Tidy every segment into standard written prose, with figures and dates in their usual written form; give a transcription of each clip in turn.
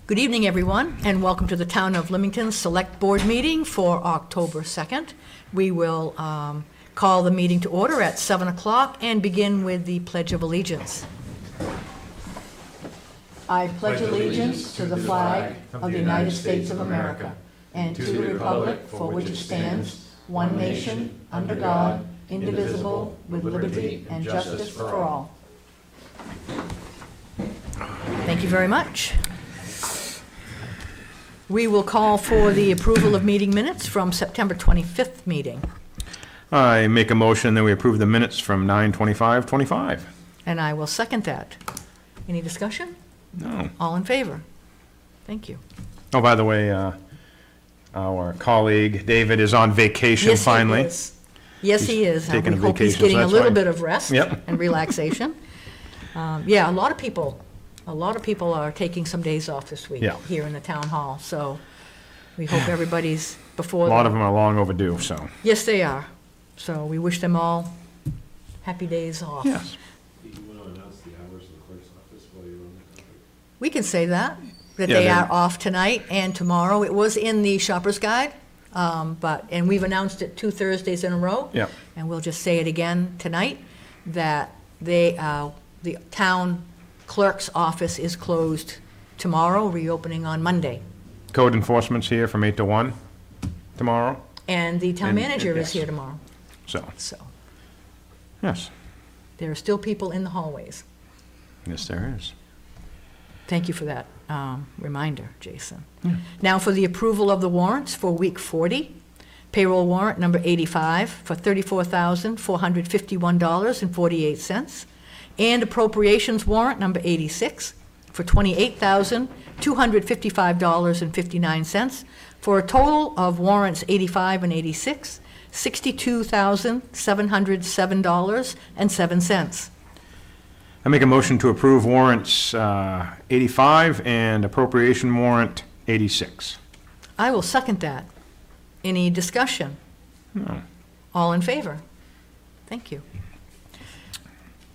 Good evening, everyone, and welcome to the Town of Limington Select Board meeting for October 2nd. We will call the meeting to order at 7 o'clock and begin with the Pledge of Allegiance. I pledge allegiance to the flag of the United States of America and to the republic for which it stands, one nation, under God, indivisible, with liberty and justice for all. Thank you very much. We will call for the approval of meeting minutes from September 25th meeting. I make a motion that we approve the minutes from 9/25/25. And I will second that. Any discussion? No. All in favor? Thank you. Oh, by the way, our colleague David is on vacation finally. Yes, he is. taking We a hope he's vacation, getting so a that's little fine. bit of rest Yep. and relaxation. Yeah, a lot of people are taking some days off this week Yeah. here in the town hall, so we hope everybody's before. A lot of them are long overdue, so. Yes, they are. So we wish them all happy days off. Yes. Do you want to announce the hours of the clerk's office while you're on the topic? We can say that Yeah, they they- are off tonight and tomorrow. It was in the shopper's guide, and we've announced it 2 Thursdays in a row. Yep. And we'll just say it again tonight, that the town clerk's office is closed tomorrow, reopening on Monday. Code enforcement's here from 8 to 1 tomorrow, And the town And- manager is yes. here tomorrow. so, So yes. there are still people in the hallways. Yes, there is. Thank you for that reminder, Jason. Now for the approval of the warrants for week 40. Payroll warrant number 85 for $34,451.48. And appropriations warrant number 86 for $28,255.59, for a total of warrants 85 and 86, $62,707.07. I make a motion to approve warrants 85 and appropriation warrant 86. I will second that. Any discussion? No. All in favor? Thank you.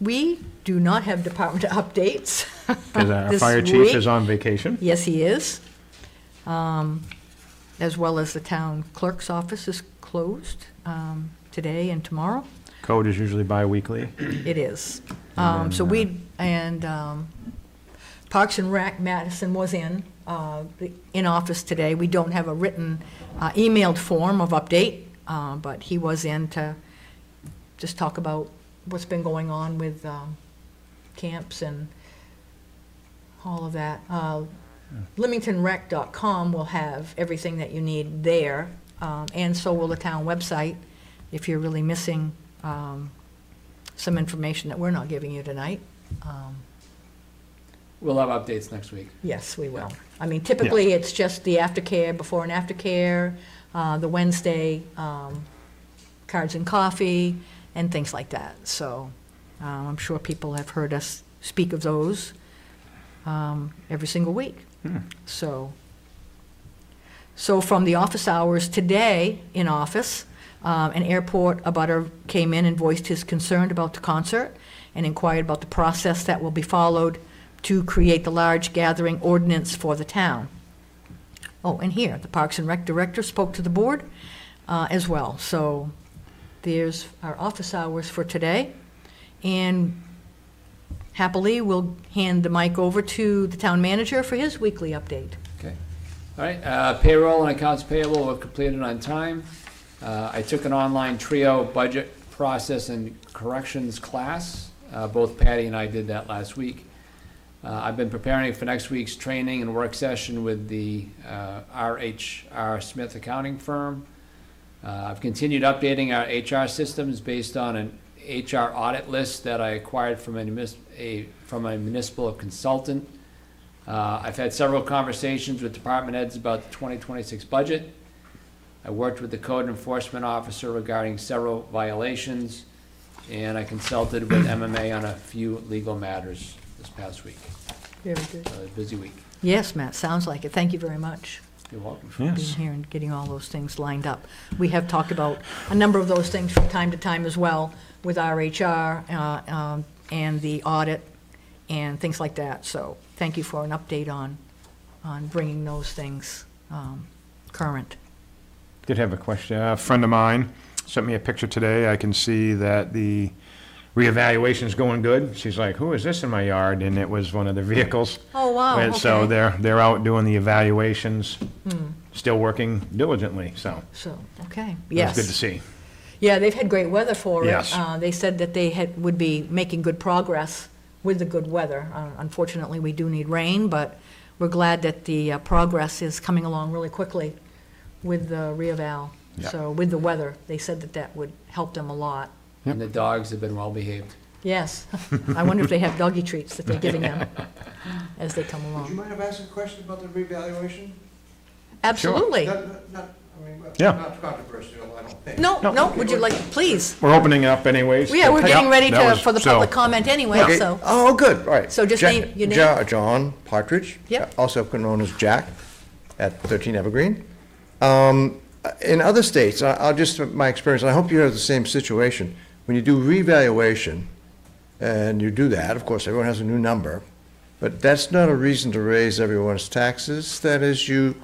We do not have department updates. Because our this fire chief week. is on vacation. Yes, he is. As well as the town clerk's office is closed today and tomorrow. Code is usually bi-weekly. It is. And So then, Parks and Rec, Madison was in office today. We don't have a written emailed form of update, but he was in to just talk about what's been going on with camps and all of that. LimingtonRec.com will have everything that you need there, and so will the town website, if you're really missing some information that we're not giving you tonight. We'll have updates next week. Yes, we will. I mean, typically, it's just the aftercare, before and aftercare, the Wednesday cards and coffee, and things like that. So I'm sure people have heard us speak of those every single week. So from the office hours today in office, an airport abutter came in and voiced his concern about the concert and inquired about the process that will be followed to create the large gathering ordinance for the town. Oh, and here, the Parks and Rec Director spoke to the board as well. So there's our office hours for today. And happily, we'll hand the mic over to the town manager for his weekly update. Okay. All right, payroll and accounts payable were completed on time. I took an online TRIO budget process and corrections class. Both Patty and I did that last week. I've been preparing for next week's training and work session with the R.H.R. Smith accounting firm. I've continued updating our HR systems based on an HR audit list that I acquired from a municipal consultant. I've had several conversations with department heads about the 2026 budget. I worked with the code enforcement officer regarding several violations, and I consulted with MMA on a few legal matters this past week. Very good. A busy week. Yes, Matt, sounds like it. Thank you very much. You're welcome. for being Yes. here and getting all those things lined up. We have talked about a number of those things from time to time as well with our HR and the audit and things like that. So thank you for an update on bringing those things current. Did have a question. A friend of mine sent me a picture today. I can see that the reevaluation's going good. She's like, who is this in my yard? And it was one of the vehicles. Oh, wow, And so okay. they're out doing the evaluations, still working diligently, so So, okay, it was yes. good to see. Yeah, they've had great weather for it. Yes. They said that they would be making good progress with the good weather. Unfortunately, we do need rain, but we're glad that the progress is coming along really quickly with the reeval. Yeah. So with the weather, they said that that would help them a lot. And the dogs have been well behaved. Yes. I wonder if they have doggy treats that they're giving them as they come Would you along. mind if I ask a question about the revaluation? Absolutely. I mean, Yeah. not controversial, I don't think. No, would you like, please? We're opening it up anyways. Yeah, we're getting ready that was- for the so- public comment anyway, Okay. so. Oh, good, all right. So just name your name. John Partridge. Yep. Also known as Jack at 13 Evergreen. In other states, I'll just, my experience, and I hope you have the same situation, when you do revaluation, and you do that, of course, everyone has a new number, but that's not a reason to raise everyone's taxes. That is, you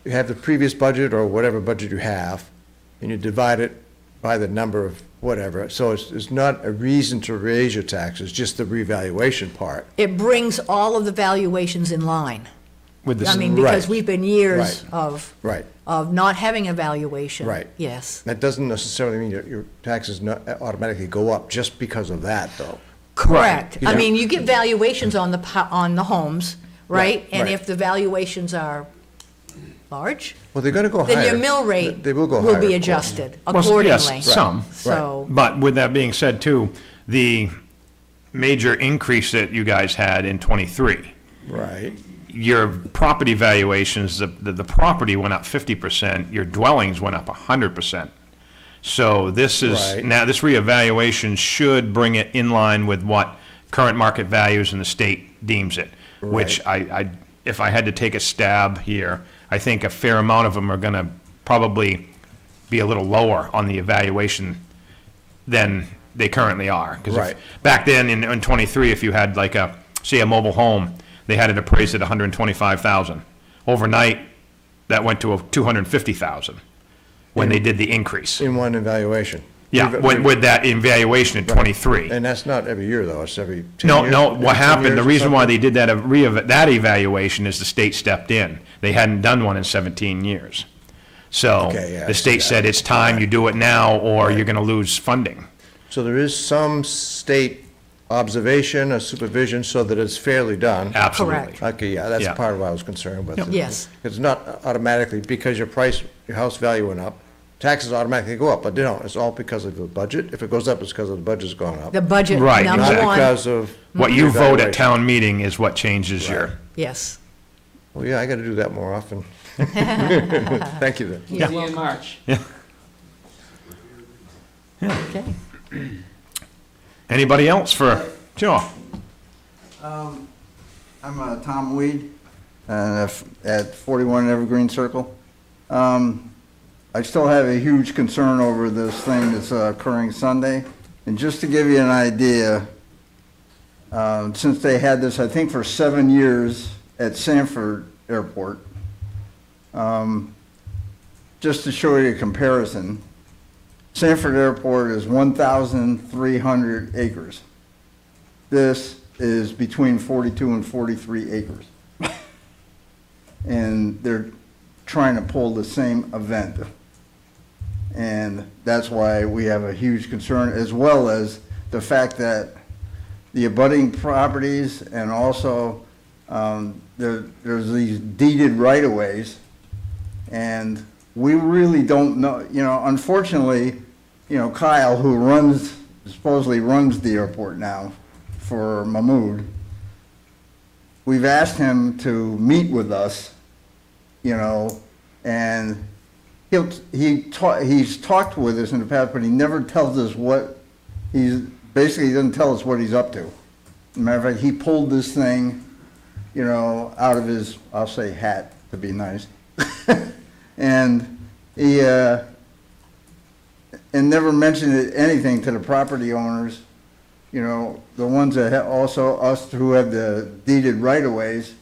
have the previous budget or whatever budget you have, and you divide it by the number of whatever. So it's not a reason to raise your taxes, just the revaluation part. It brings all of the valuations in line. With the I s- mean, because Right. we've been years Right. of Right. not having a valuation. Right. Yes. That doesn't necessarily mean your taxes not automatically go up just because of that, though. Correct. I Yeah. mean, you get valuations on the homes, right? Right, And right. if the valuations are large, Well, they're gonna go higher. then your mill rate They will go higher. will of be course. adjusted Well, accordingly. Yes, some. So, But with that being said too, the major increase that you guys had in '23, Right, your property valuations, the property went up 50%, your dwellings went up 100%. So this is, Right. now this reevaluation should bring it in line with what current market values in the state deems it, which if I had to take a stab here, I think a fair amount of them are gonna probably be a little lower on the evaluation than they currently are. 'Cause if- Right. back then in '23, if you had like say a mobile home, they had it appraised at 125,000. Overnight, that went to 250,000 when they did the increase. in one evaluation. Yeah, with that evaluation in '23. And that's not every year, though, it's every 10 No, years? no, every what 10 happened, years the or reason why something? they did that evaluation is the state stepped in. They hadn't done one in 17 years. So Okay, yeah, I the see state that. said, it's time you do it now, or you're gonna lose funding. So there is some state observation or supervision so that it's fairly done? Absolutely. Correct. Okay, yeah, that's Yeah. part of what I was concerned with. Yes. It's not automatically, because your house value went up, taxes automatically go up, but they don't. It's all because of the budget. If it goes up, it's because of the budget's going up. the budget, Right, number exactly. Not one, because of. What you vote at evaluation. town meeting is what changes your, yes. Well, yeah, I gotta do that more often. Thank you then. You're See you in welcome. March. Okay. anybody else for, sure. I'm Tom Weed, at 41 Evergreen Circle. I still have a huge concern over this thing that's occurring Sunday. And just to give you an idea, since they had this, I think, for 7 years at Sanford Airport, just to show you a comparison, Sanford Airport is 1,300 acres. This is between 42 and 43 acres. And they're trying to pull the same event. And that's why we have a huge concern, as well as the fact that the abutting properties and also there's these deeded right-of-ways. And we really don't know, unfortunately, Kyle, who supposedly runs the airport now for Mahmood, we've asked him to meet with us, and he's talked with us in the past, but he never tells us basically doesn't tell us what he's up to. Matter of fact, he pulled this thing, out of his, I'll say hat, to be nice. And he, and never mentioned anything to the property owners you know, the ones that also us who have the deeded right-of-ways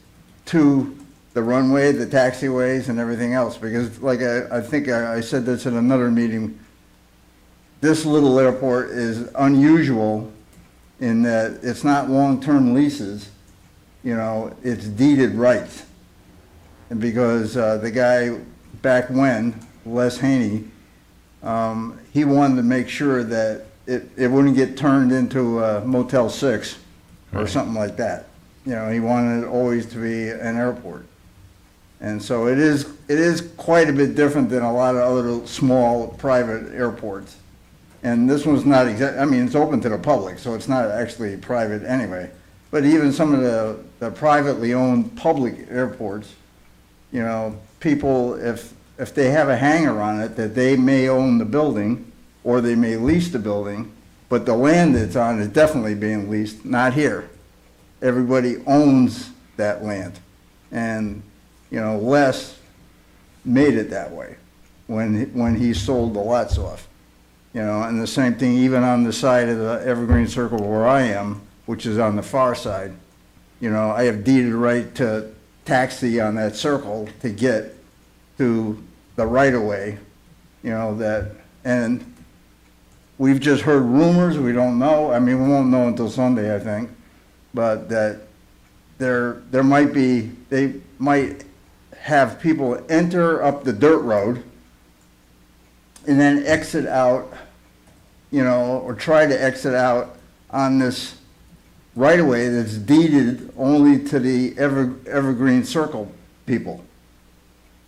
to the runway, the taxiways, and everything else, because like I think I said this in another meeting, this little airport is unusual in that it's not long-term leases, you know, it's deeded rights. And because the guy back when, Les Haney, he wanted to make sure that it wouldn't get turned into a Motel 6 or something like that. You know, he wanted it always to be an airport. And so it is quite a bit different than a lot of other small private airports. And this one's not I mean, it's open to the public, so it's not actually private anyway. But even some of the privately owned public airports, you know, people, if they have a hangar on it, that they may own the building, or they may lease the building, but the land it's on is definitely being leased, not here. Everybody owns that land. And, you know, Les made it that way when he sold the lots off. You know, and the same thing even on the side of the Evergreen Circle where I am, which is on the far side. You know, I have deeded right to taxi on that circle to get to the right-of-way, you know, that, and we've just heard rumors, we don't know, I mean, we won't know until Sunday, I think, but that there might be, they might have people enter up the dirt road and then exit out, you know, or try to exit out on this right-of-way that's deeded only to the Evergreen Circle people,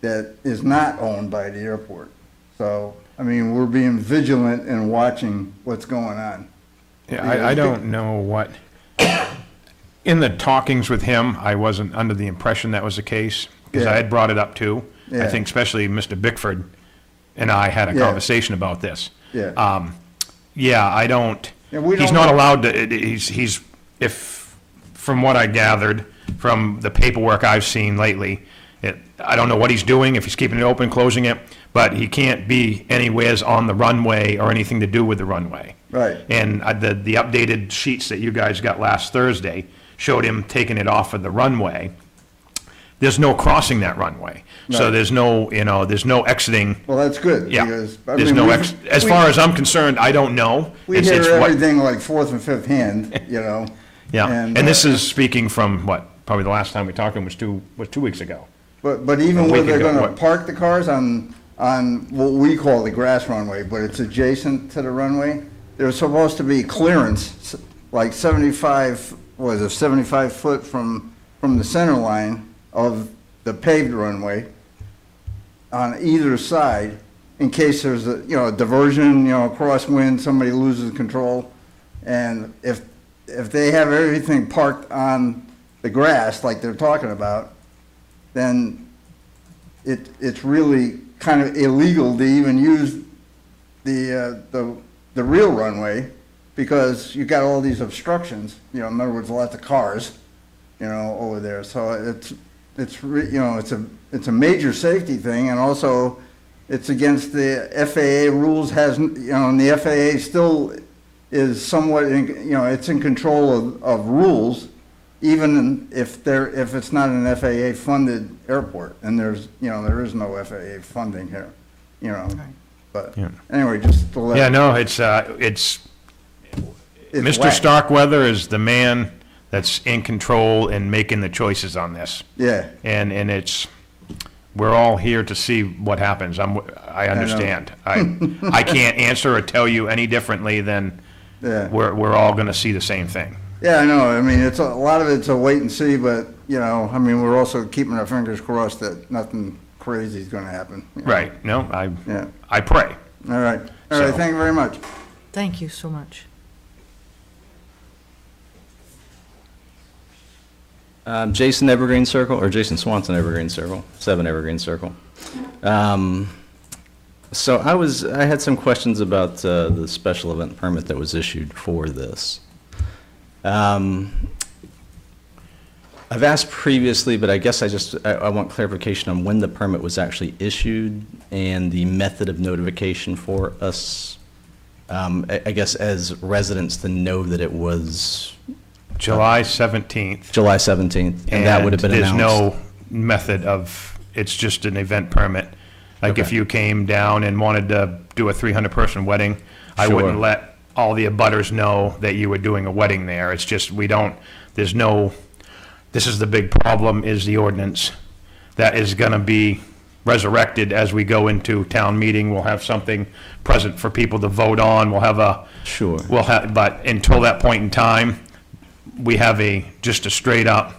that is not owned by the airport. So, I mean, we're being vigilant and watching what's going on. Yeah, I don't know what, in the talkings with him, I wasn't under the impression that was the case, because I Yeah. had brought it up too. I Yeah. think especially Mr. Bickford and I had a Yeah. conversation about this. Yeah. Yeah, I don't, Yeah, we he's don't not know. allowed to, he's, if, from what I gathered, from the paperwork I've seen lately, I don't know what he's doing, if he's keeping it open, closing it, but he can't be anywheres on the runway or anything to do with the runway. Right. And the updated sheets that you guys got last Thursday showed him taking it off of the runway. There's no crossing that runway. So Right. there's no, you know, there's no exiting. Well, that's good, Yeah. because, I There's mean, no, as we- far as I'm concerned, I don't know. we It's- hear it's what- everything like fourth and fifth hand, you know? Yeah, and this uh, is speaking from, what, probably the last time we talked to him was 2 weeks ago. But even a where week they're ago, gonna what? park the cars on what we call the grass runway, but it's adjacent to the runway, there's supposed to be clearance, like 75, what is it, 75 foot from the center line of the paved runway on either side, in case there's a, you know, a diversion, you know, a crosswind, somebody loses control. And if they have everything parked on the grass like they're talking about, then it's really kind of illegal to even use the real runway, because you got all these obstructions, you know, in other words, lots of cars, you know, over there. So you know, it's a major safety thing, and also it's against the FAA rules, you know, and the FAA still is somewhat, you know, it's in control of rules, even if it's not an FAA-funded airport, and there is no FAA funding here, you know. But Yeah. anyway, just to let. Yeah, no, it's it's Mr. whack. Starkweather is the man that's in control and making the choices on this. Yeah, And we're all here to see what happens. I understand. I can't answer or tell you any differently than yeah. we're all gonna see the same thing. Yeah, I know. I mean, a lot of it's a wait and see, but, you know, I mean, we're also keeping our fingers crossed that nothing crazy is gonna happen. you know. Right, no, Yeah, I pray. all right. All right, So- thank you very much. Thank you so much. Jason Evergreen Circle, or Jason Swanson Evergreen Circle, 7 Evergreen Circle. So I had some questions about the special event permit that was issued for this. I've asked previously, but I guess I want clarification on when the permit was actually issued and the method of notification for us I guess as residents to know that it was July 17th. July 17th, and that would have been announced? There's no method of, it's just an event permit. Like if Okay. you came down and wanted to do a 300-person wedding, I Sure. wouldn't let all the abutters know that you were doing a wedding there. It's just, there's no, this is the big problem, is the ordinance that is going to be resurrected as we go into town meeting. We'll have something present for people to vote on. We'll have Sure. but until that point in time, we have just a straight up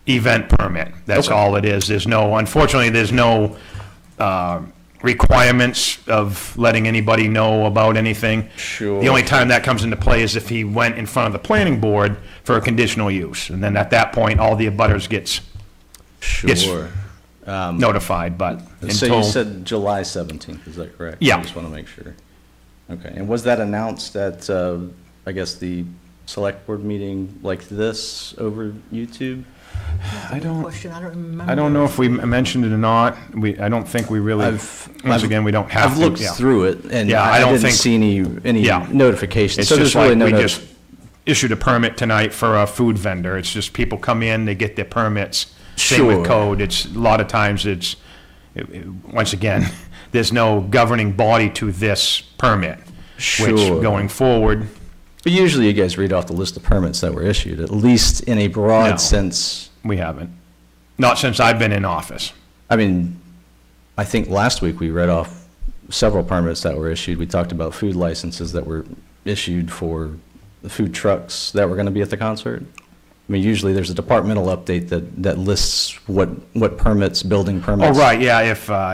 event permit. That's Okay. all it is. Unfortunately, there's no requirements of letting anybody know about anything. Sure. The only time that comes into play is if he went in front of the planning board for a conditional use. And then at that point, all the abutters gets Sure. notified, but So you until, said July 17th, is that correct? Yeah. I just want to make sure. Okay, and was that announced at, I guess, the select board meeting like this over YouTube? I don't, Question, I don't remember. I don't know if we mentioned it or not. I don't think we really, once again, we don't have I've to. looked yeah. through it, and Yeah, I I don't didn't think- see any Yeah. notifications. It's So there's just really like no we notice. just issued a permit tonight for a food vendor. It's just people come in, they get their permits. Same with Sure. code. It's, a lot of times once again, there's no governing body to this permit. Which, Sure. going forward, But usually you guys read off the list of permits that were issued, at least in a No. broad sense. we haven't. Not since I've been in office. I mean, I think last week we read off several permits that were issued. We talked about food licenses that were issued for the food trucks that were going to be at the concert. I mean, usually there's a departmental update that lists what permits, building Oh, permits. right, yeah,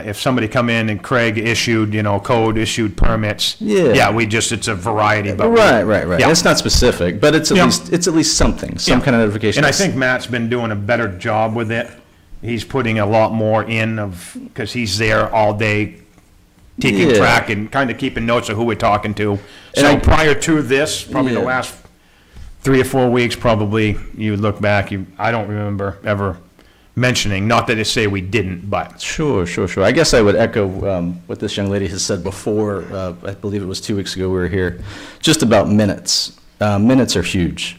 if somebody come in and Craig issued, code issued permits. Yeah. Yeah, it's a variety, but. Right. Yeah. It's not specific, but it's Yeah. at least something, some Yeah. kind of notification. And I think Matt's been doing a better job with it. He's putting a lot more because he's there all day, taking Yeah. track and kind of keeping notes of who we're talking to. And So I- prior to this, probably the Yeah. last 3 or 4 weeks, probably, you look back, I don't remember ever mentioning, not that to say we didn't, but, Sure. I guess I would echo what this young lady has said before. I believe it was 2 weeks ago we were here, just about minutes. Minutes are huge.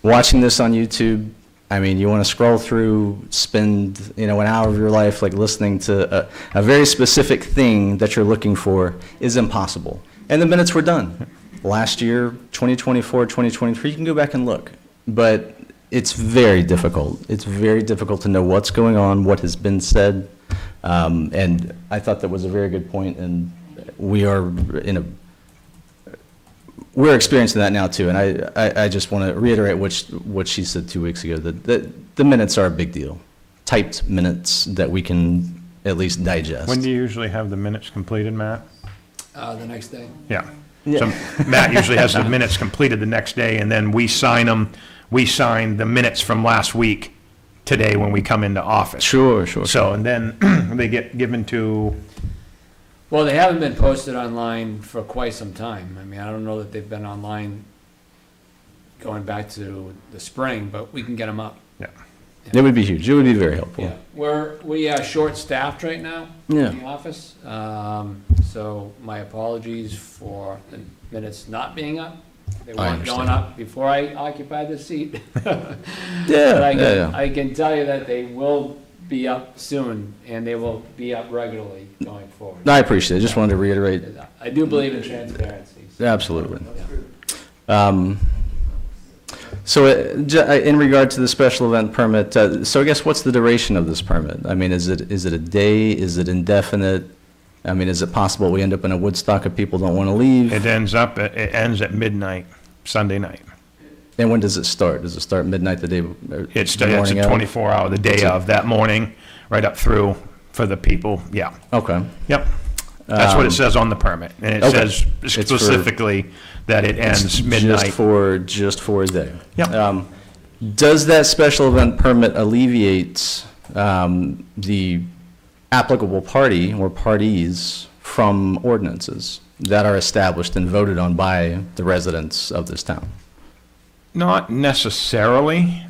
Watching this on YouTube, I mean, you want to scroll through, spend, an hour of your life like listening to a very specific thing that you're looking for is impossible. And the minutes were done. Last year, 2024, 2023, you can go back and look. But it's very difficult. It's very difficult to know what's going on, what has been said. And I thought that was a very good point, and we're experiencing that now too. And I just want to reiterate what she said 2 weeks ago, that the minutes are a big deal. Typed minutes that we can at least digest. when do you usually have the minutes completed, Matt? The next day. Yeah. So Matt usually has the minutes completed the next day, and then we sign them. We sign the minutes from last week today when we come into office. Sure. So, and then they get given to, Well, they haven't been posted online for quite some time. I mean, I don't know that they've been online going back to the spring, but we can get them up. yeah. It would be huge. It would be very helpful. Yeah, we are short-staffed right now Yeah. in the office. So my apologies for the minutes not being up. They weren't going understand. up before I occupied the seat. But Yeah. I can tell you that they will be up soon, and they will be up regularly going forward. I appreciate it. Just wanted to reiterate. I do believe in transparency. so- Absolutely. So in regard to the special event permit, so I guess what's the duration of this permit? I mean, is it a day? Is it indefinite? I mean, is it possible we end up in a Woodstock if people don't want to leave? It ends at midnight, Sunday night. And when does it start? Does it start midnight the day? It's the a morning of? 24-hour, the day of, that morning, right up through for the people, yeah. Okay. Yep. That's what it says on the permit. And it Okay. says It's for- specifically that it ends midnight. Just for a day. Yep. Does that special event permit alleviate the applicable party or parties from ordinances that are established and voted on by the residents of this town? Not necessarily.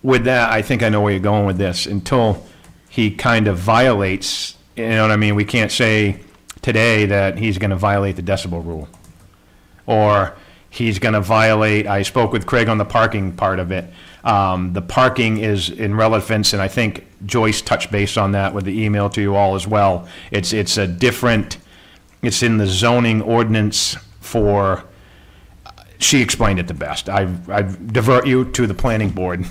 With that, I think I know where you're going with this. Until he kind of violates, you know what I mean? We can't say today that he's going to violate the decibel rule. Or he's going to violate, I spoke with Craig on the parking part of it. The parking is in relevance, and I think Joyce touched base on that with the email to you all as well. It's a different, it's in the zoning ordinance for, she explained it the best. I divert you to the planning board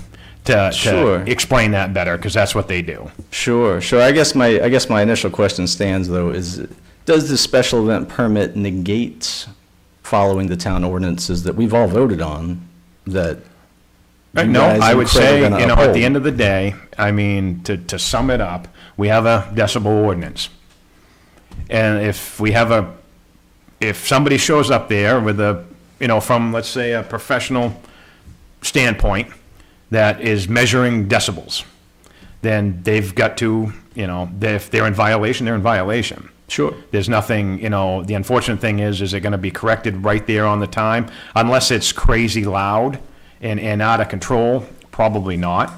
to Sure. explain that better, because that's what they do. Sure, sure. I guess my initial question stands, though, is does the special event permit negate following the town ordinances that we've all voted on, that you No, guys I and would Craig say, are gonna at the uphold? end of the day, I mean, to sum it up, we have a decibel ordinance. And if somebody shows up there with from, let's say, a professional standpoint that is measuring decibels, then they've got to, if they're in violation, they're in violation. Sure. There's nothing, the unfortunate thing is it going to be corrected right there on the time? Unless it's crazy loud and out of control, probably not.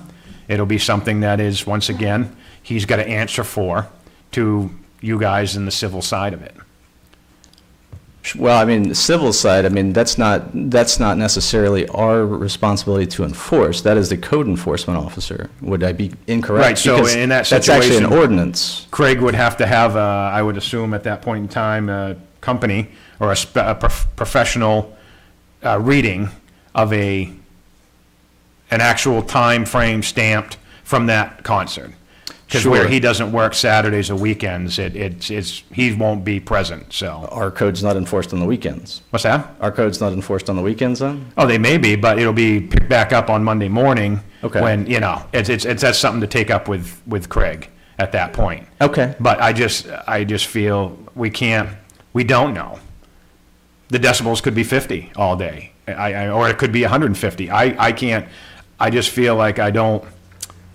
It'll be something that is, once again, he's got to answer for to you guys in the civil side of it. Well, I mean, the civil side, I mean, that's not necessarily our responsibility to enforce. That is the code enforcement officer. Would I be incorrect? Right, so Because in that that's actually an situation- ordinance. Craig would have to have, I would assume at that point in time, a company or a professional reading of an actual time frame stamped from that concert. Because where Sure. he doesn't work Saturdays or weekends, he won't be present, so. Our code's not enforced on the weekends. What's that? Our code's not enforced on the weekends, then? Oh, they may be, but it'll be picked back up on Monday morning. Okay. When, that's something to take up with Craig at that point. Okay. But I just feel we don't know. The decibels could be 50 all day, or it could be 150. I just feel like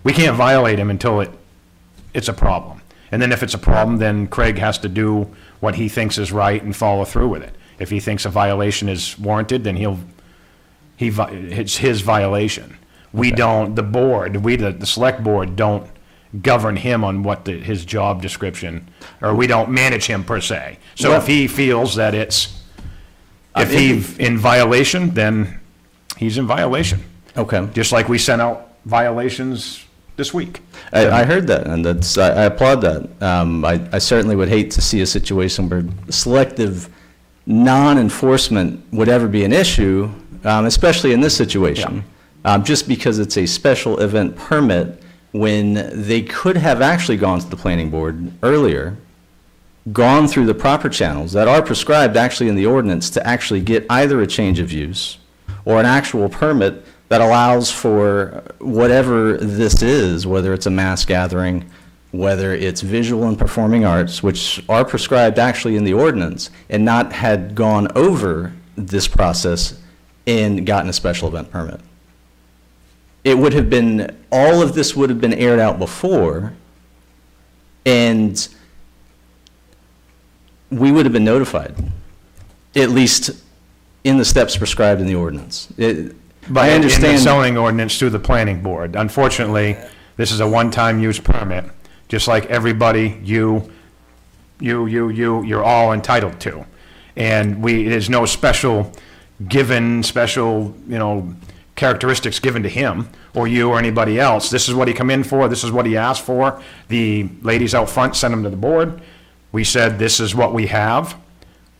we can't violate him until it's a problem. And then if it's a problem, then Craig has to do what he thinks is right and follow through with it. If he thinks a violation is warranted, then it's his violation. We don't, the select board don't govern him on what his job description, or we don't manage him per se. So if he feels that if he's in violation, then he's in violation. Okay. Just like we sent out violations this week. I heard that, and I applaud that. I certainly would hate to see a situation where selective non-enforcement would ever be an issue, especially in this situation. Just because it's a special event permit, when they could have actually gone to the planning board earlier, gone through the proper channels that are prescribed actually in the ordinance to actually get either a change of use or an actual permit that allows for whatever this is, whether it's a mass gathering, whether it's visual and performing arts, which are prescribed actually in the ordinance, and not had gone over this process and gotten a special event permit. It would have been, all of this would have been aired out before, and we would have been notified, at least in the steps prescribed in the ordinance. But I in the understand. zoning ordinance through the planning board. Unfortunately, this is a one-time use permit, just like everybody, you're all entitled to. And there's no special, characteristics given to him, or you, or anybody else. This is what he come in for, this is what he asked for. The ladies out front sent him to the board. We said, this is what we have.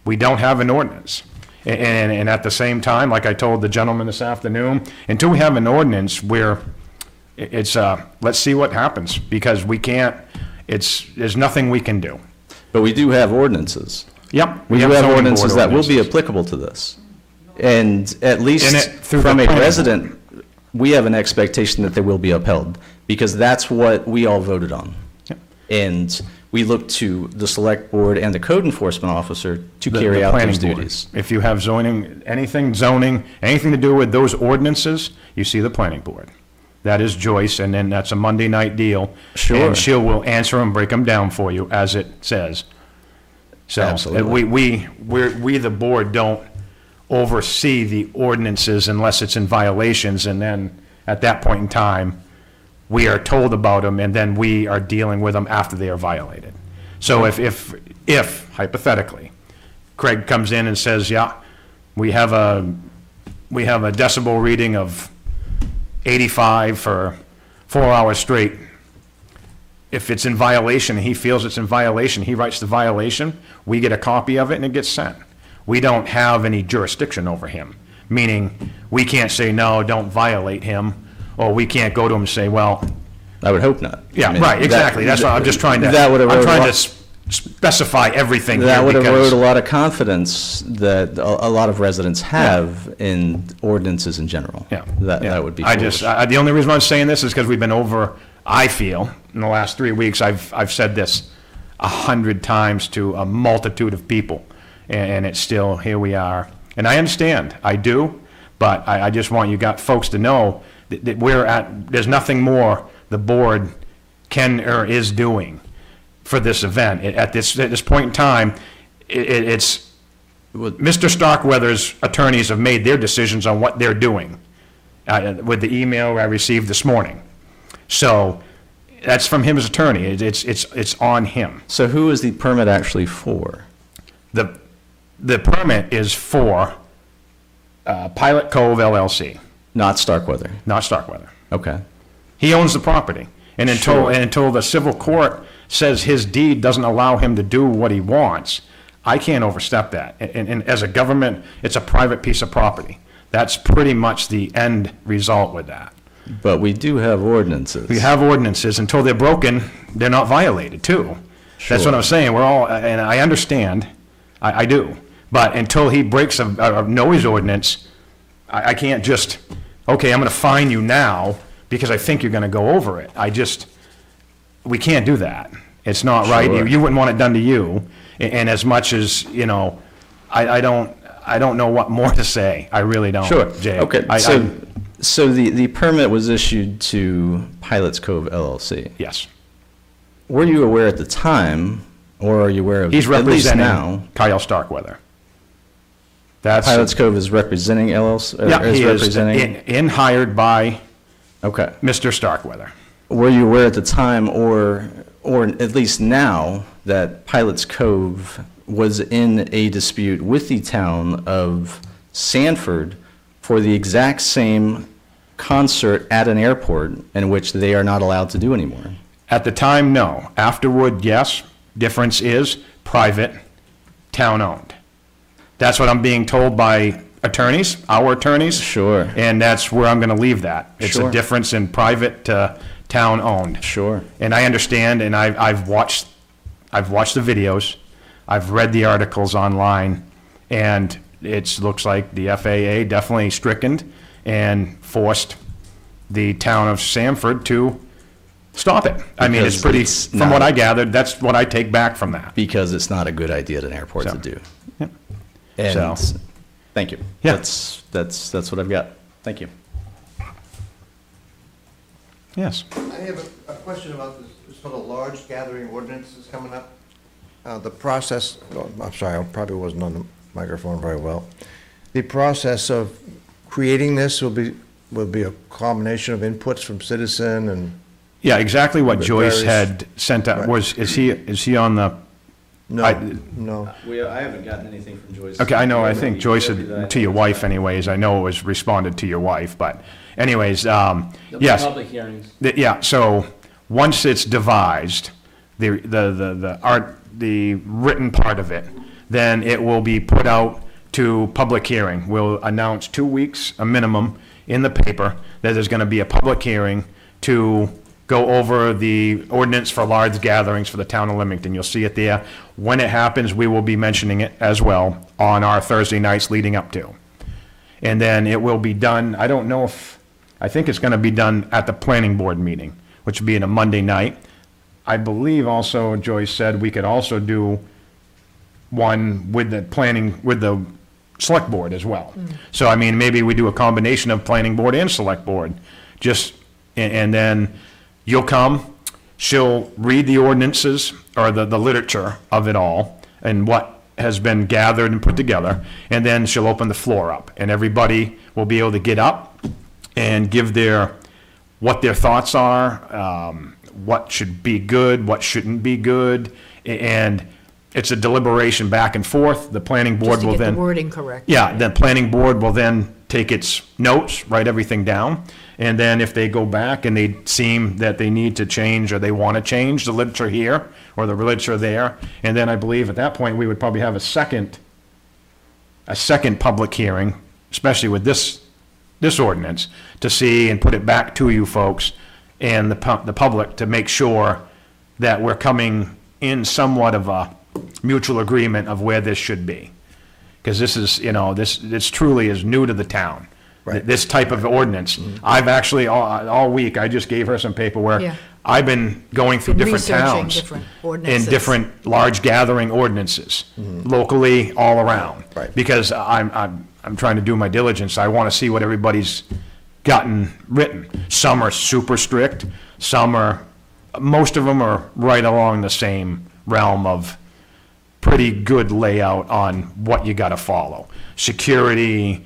We don't have an ordinance. And at the same time, like I told the gentleman this afternoon, until we have an ordinance where let's see what happens, because we can't, there's nothing we can do. But we do have ordinances. Yep. We do have have zoning ordinances board that will be ordinances. applicable to this. And at And least it- through from the a planning board. resident, we have an expectation that they will be upheld, because that's what we all voted on. Yep. And we look to the select board and the code enforcement officer to The- carry the out planning those board. duties. If you have zoning, anything to do with those ordinances, you see the planning board. That is Joyce, and then that's a Monday night deal. Sure. And she will answer them, break them down for you as it says. So, Absolutely. we, the board, don't oversee the ordinances unless it's in violations, and then at that point in time, we are told about them, and then we are dealing with them after they are violated. So if if hypothetically, Craig comes in and says, yeah, we have a decibel reading of 85 for 4 hours straight. If it's in violation, he feels it's in violation, he writes the violation, we get a copy of it and it gets sent. We don't have any jurisdiction over him, meaning we can't say, no, don't violate him, or we can't go to him and say, well, I would hope not. I yeah, mean, right, exactly, that's why I'm just trying to, That would I'm erode a trying to lot- specify everything here That would erode because, a lot of confidence that a lot of residents have in ordinances in general. yeah. That yeah. would be I just, foolish. the only reason I'm saying this is because we've been over, I feel, in the last 3 weeks, I've said this 100 times to a multitude of people, and it's still, here we are. And I understand, I do, but I just want you folks to know that there's nothing more the board can or is doing for this event. At this point in time, it's, Mr. Starkweather's attorneys have made their decisions on what they're doing with the email I received this morning. So that's from him as attorney. It's on him. So who is the permit actually for? The permit is for Pilot Cove LLC, Not Starkweather? not Starkweather. Okay. He owns the property. And until the civil court says his deed doesn't allow him to do what he wants, I can't overstep that. And as a government, it's a private piece of property. That's pretty much the end result with that. But we do have ordinances. We have ordinances, until they're broken, they're not violated, too. That's what Sure. I'm saying, we're all, and I understand, I do, but until he breaks a noise ordinance, I can't just, okay, I'm gonna fine you now, because I think you're gonna go over it. We can't do that. It's not right, Sure. you wouldn't want it done to you, and as much as, I don't know what more to say, I really don't, Sure. Jay. Okay, so the permit was issued to Pilots Cove LLC. Yes. Were you aware at the time, or are you aware of, He's at least representing now? Kyle Starkweather. That's. Pilots Cove is representing LLC? or Yeah, he is representing? in hired by Okay. Mr. Starkweather. Were you aware at the time, or at least now, that Pilots Cove was in a dispute with the town of Sanford for the exact same concert at an airport in which they are not allowed to do anymore? At the time, no. Afterward, yes. Difference is private, town-owned. That's what I'm being told by attorneys, our attorneys. Sure. And that's where I'm going to leave that. It's a Sure. difference in private to town-owned. Sure. And I understand, and I've watched the videos, I've read the articles online, and it looks like the FAA definitely stricken and forced the town of Sanford to stop it. I mean, it's Because pretty, it's from what not- I gathered, that's what I take back from that. Because it's not a good idea at an airport So, to do. yep. And, So- thank you. Yeah. That's what I've got. Thank you. Yes. I have a question about this sort of large gathering ordinances coming up. The process, oh, I'm sorry, I probably wasn't on the microphone very well. The process of creating this will be a combination of inputs from citizen and, Yeah, exactly what But Joyce various- had sent out, is he on the, no, no. I haven't gotten anything from Joyce. okay, I know, I think Joyce had, to your wife anyways, I know it was responded to your wife, but anyways, yes. Public hearings. Yeah, so, once it's devised, the written part of it, then it will be put out to public hearing. We'll announce 2 weeks, a minimum, in the paper, that there's gonna be a public hearing to go over the ordinance for large gatherings for the town of Limington. You'll see it there. When it happens, we will be mentioning it as well on our Thursday nights leading up to. And then it will be done, I don't know if, I think it's gonna be done at the planning board meeting, which would be in a Monday night. I believe also, Joyce said, we could also do one with the planning, with the select board as well. So, I mean, maybe we do a combination of planning board and select board, just, and then you'll come, she'll read the ordinances, or the literature of it all, and what has been gathered and put together, and then she'll open the floor up, and everybody will be able to get up and give what their thoughts are, what should be good, what shouldn't be good, and it's a deliberation back and forth. The planning board Just to will get then. the wording correct. Yeah, the planning board will then take its notes, write everything down, and then if they go back and they seem that they need to change or they want to change the literature here or the literature there, and then I believe at that point, we would probably have a second public hearing, especially with this ordinance, to see and put it back to you folks and the public to make sure that we're coming in somewhat of a mutual agreement of where this should be. Because this is, this truly is new to the town. Right. This type of ordinance. I've actually, all week, I just gave her some paperwork. Yeah. I've been going through Been different researching towns. different ordinances. And different large gathering ordinances, locally, all around. Right. Because I'm trying to do my diligence. I want to see what everybody's gotten written. Some are super strict, most of them are right along the same realm of pretty good layout on what you got to follow. Security,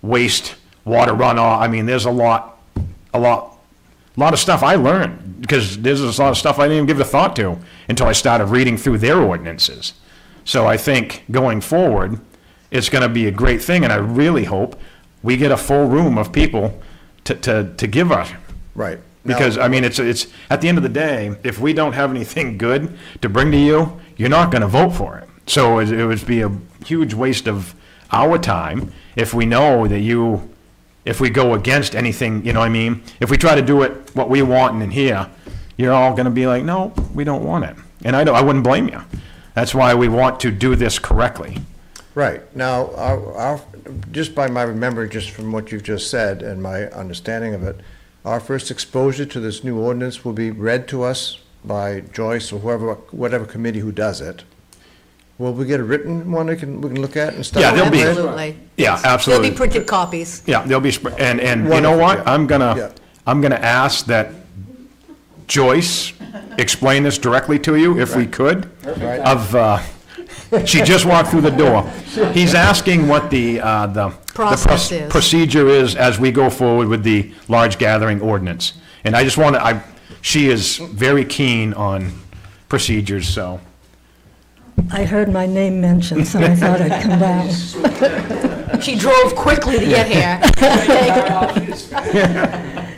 waste, water runoff. I mean, there's a lot of stuff I learned, because there's a lot of stuff I didn't even give a thought to until I started reading through their ordinances. So I think going forward, it's going to be a great thing, and I really hope we get a full room of people to give us. Right. Now- Because, I mean, it's, at the end of the day, if we don't have anything good to bring to you, you're not going to vote for it. So it would be a huge waste of our time if we know that if we go against anything, you know what I mean? If we try to do it what we want in here, you're all going to be like, no, we don't want it. And I wouldn't blame you. That's why we want to do this correctly. Right. Now, just by my remembering, just from what you've just said and my understanding of it, our first exposure to this new ordinance will be read to us by Joyce or whatever committee who does it. Will we get a written one we can look at and study? Yeah, there'll be- Absolutely. Yeah, absolutely. There'll be printed copies. Yeah, there'll be, and you know Wonderful, what? yeah. I'm gonna ask that Joyce explain this directly to you, if we could. Right. She just walked through the door. He's asking what the Process is. procedure is as we go forward with the large gathering ordinance. And I just she is very keen on procedures, so. I heard my name mentioned, so I thought I'd come down. She drove quickly to get here.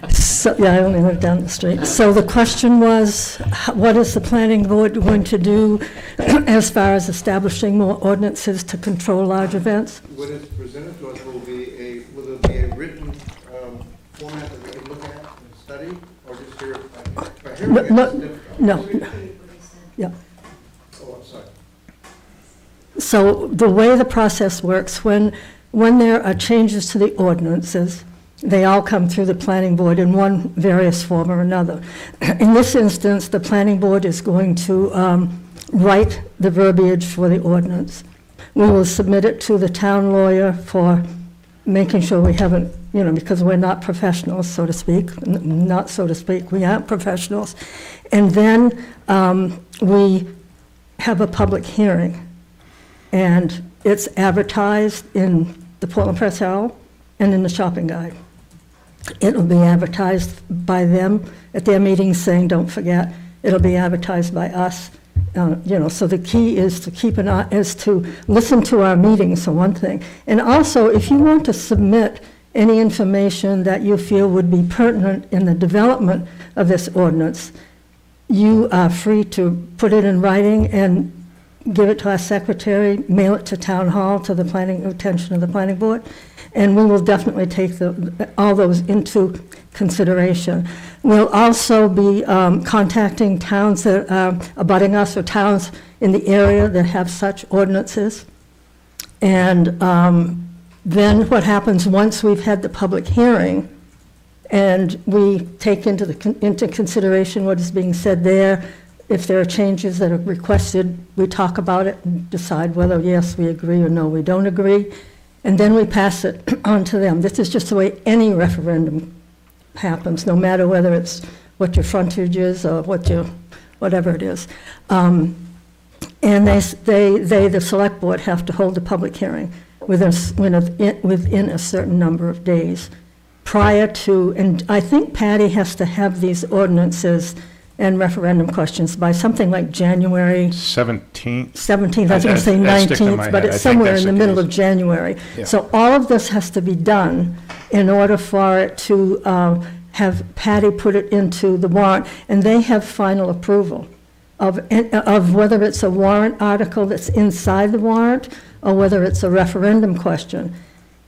So, yeah, I only live down the street. So the question was, what is the planning board going to do as far as establishing more ordinances to control large events? When it's presented to us, will there be a written format that we can look at and study, or just hear it by hearing it? No, yeah. Oh, I'm sorry. So the way the process works, when there are changes to the ordinances, they all come through the planning board in one various form or another. In this instance, the planning board is going to write the verbiage for the ordinance. We will submit it to the town lawyer for making sure we haven't, because we're not professionals, so to speak, not so to speak, we aren't professionals. And then we have a public hearing, and it's advertised in the Portland Press Herald and in the Shopping Guide. It'll be advertised by them at their meetings saying, don't forget. It'll be advertised by us, so the key is to keep an eye, is to listen to our meetings, for one thing. And also, if you want to submit any information that you feel would be pertinent in the development of this ordinance, you are free to put it in writing and give it to our secretary, mail it to town hall, to the attention of the planning board, and we will definitely take all those into consideration. We'll also be contacting towns that are abutting us, or towns in the area that have such ordinances. And then what happens once we've had the public hearing, and we take into consideration what is being said there. If there are changes that are requested, we talk about it and decide whether, yes, we agree, or no, we don't agree. And then we pass it on to them. This is just the way any referendum happens, no matter whether it's what your frontage is or whatever it is. And the select board have to hold a public hearing within a certain number of days prior to, and I think Patty has to have these ordinances and referendum questions by something like January 17th? 17th, I was going to say That sticks in my 19th, but head. I it's think somewhere that's in the the middle case. of January. Yeah. So all of this has to be done in order for it to have Patty put it into the warrant, and they have final approval of whether it's a warrant article that's inside the warrant or whether it's a referendum question.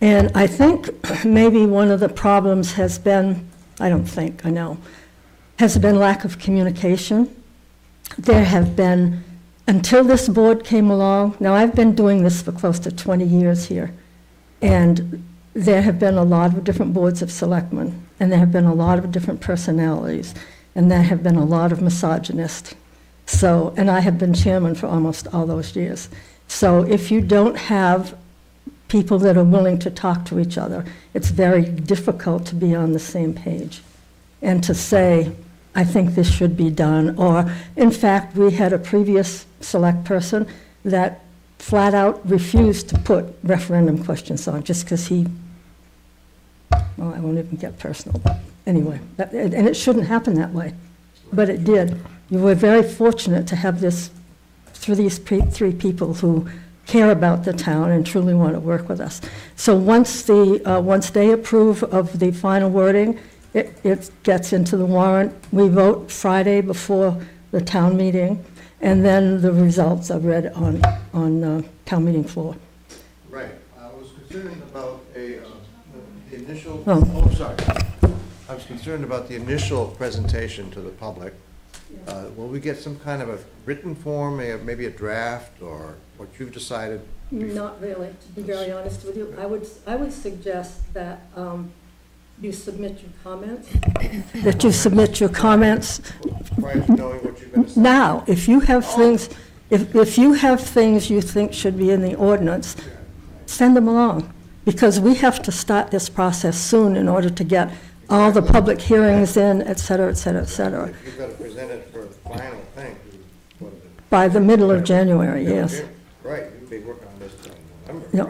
And I think maybe one of the problems has been, I don't think, I know, has been lack of communication. There have been, until this board came along, now I've been doing this for close to 20 years here, and there have been a lot of different boards of selectmen, and there have been a lot of different personalities, and there have been a lot of misogynists. So, and I have been chairman for almost all those years. So if you don't have people that are willing to talk to each other, it's very difficult to be on the same page and to say, I think this should be done, or, in fact, we had a previous select person that flat out refused to put referendum questions on, just because he, well, I won't even get personal, but anyway, and it shouldn't happen that way, but it did. You were very fortunate to have this, through these three people who care about the town and truly want to work with us. So once they approve of the final wording, it gets into the warrant. We vote Friday before the town meeting, and then the results are read on town meeting floor. Right, I was concerned about the initial, Oh. sorry. I was concerned about the initial presentation to the public. Will we get some kind of a written form, maybe a draft, or what you've decided? Not really, to be very honest with you. I would suggest that you submit your comments. That you submit your comments Prior to knowing what you're going to say? now. If you have things, if you have things you think should be in the ordinance, send them along. Because we have to start this process soon in order to get all the public hearings in, et cetera, et cetera, et cetera. If you've got to present it for a final thing, what is it? By the middle of January, yes. Right, you've been working on this till November. Yeah,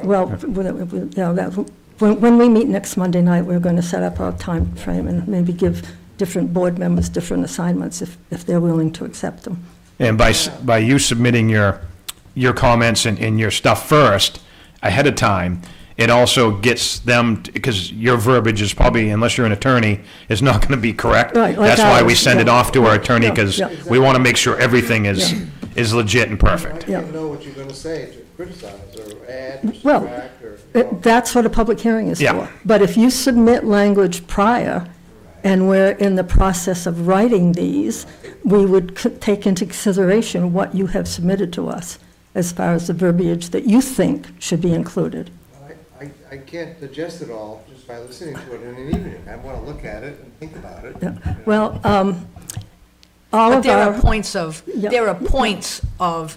right? well, when we meet next Monday night, we're going to set up our time frame and maybe give different board members different assignments if they're willing to accept them. And by you submitting your comments and your stuff first, ahead of time, it also gets them, because your verbiage is probably, unless you're an attorney, is not going to be correct. Right, like That's why we ours, send it yeah. off to our attorney, Yeah, because yeah. we want to make sure everything is legit and I perfect. Yeah. can't know what you're going to say to criticize or add or Well, subtract or. That's what a public hearing is Yeah. for. But if you submit language prior, and we're in the process of writing these, we would take into consideration what you have submitted to us as far as the verbiage that you think should be included. I can't digest it all just by listening to it in an evening. I want to look at it and think about it. Yeah. you know. Well, all But of there are our, points of, Yeah. there are points of,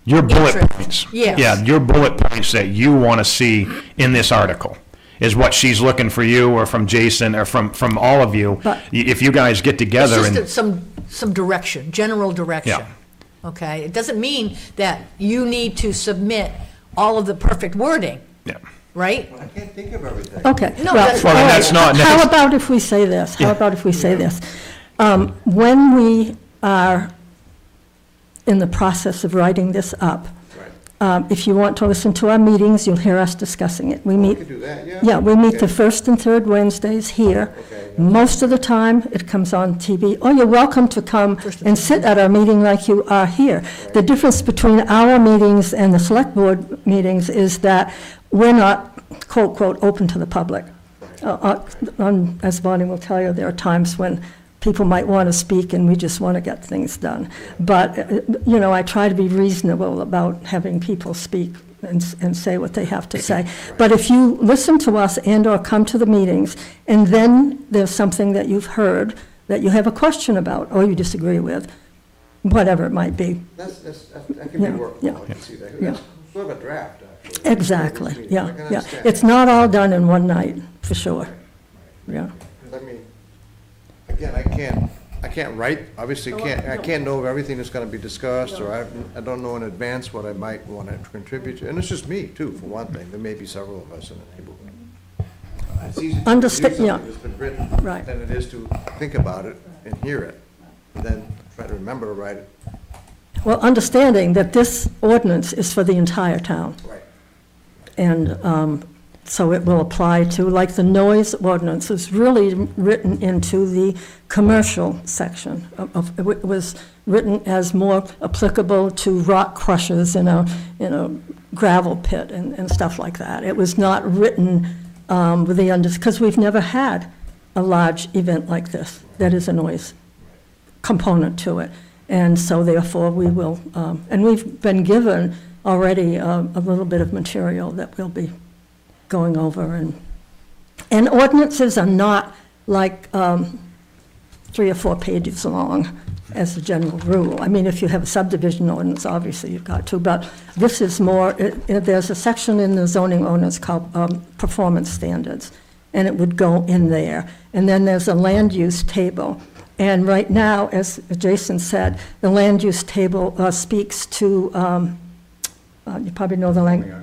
Your bullet Interest. points. Yes. Yeah, your bullet points that you want to see in this article is what she's looking for you, or from Jason, or from all of you. But- If you guys get it's together just and, some direction, general direction. Yeah. Okay? It doesn't mean that you need to submit all of the perfect wording, yeah. right? I can't think of everything. okay. No, well, that's- Well, all that's right. not- How that's- about if we say this? How Yeah. about if we say this? When we are in the process of writing this up, Right. if you want to listen to our meetings, you'll hear us discussing it. We We meet, could do that, yeah? yeah, we meet the Okay. first and third Wednesdays here. Okay. Most of the time, it comes on TV. Oh, you're welcome to come and sit at our meeting like you are here. The difference between our meetings and the select board meetings is that we're not, quote, quote, open to the public. As Bonnie will tell you, there are times when people might want to speak and we just want to get things done. But, I try to be reasonable about having people speak and say what they have to say. But if you listen to us and/or come to the meetings, and then there's something that you've heard that you have a question about or you disagree with, whatever it might be. That can be Yeah, workable, yeah, I can see that. yeah. That's sort of a draft, actually. Exactly, I yeah, can yeah. understand It's that. not all done in one night, for sure. Yeah. 'Cause I mean, again, I can't write, obviously I can't know everything that's gonna be discussed, or I don't know in advance what I might wanna contribute to, and it's just me too, for one thing, there may be several of us in the neighborhood. It's easier to do Understand- yeah. something that's been written Right. than it is to think about it and hear it. and then try to remember to write it. Well, understanding that this ordinance is for the entire town. Right. And so it will apply to, like the noise ordinance is really written into the commercial section. It was written as more applicable to rock crushers in a gravel pit and stuff like that. It was not written with the, because we've never had a large event like this that is a noise component to it. And so therefore, we will, and we've been given already a little bit of material that we'll be going over. And ordinances are not like 3 or 4 pages long as a general rule. I mean, if you have a subdivision ordinance, obviously you've got to, but this is more, there's a section in the zoning ordinance called performance standards, and it would go in there. And then there's a land use table. And right now, as Jason said, the land use table speaks to, you probably know the language.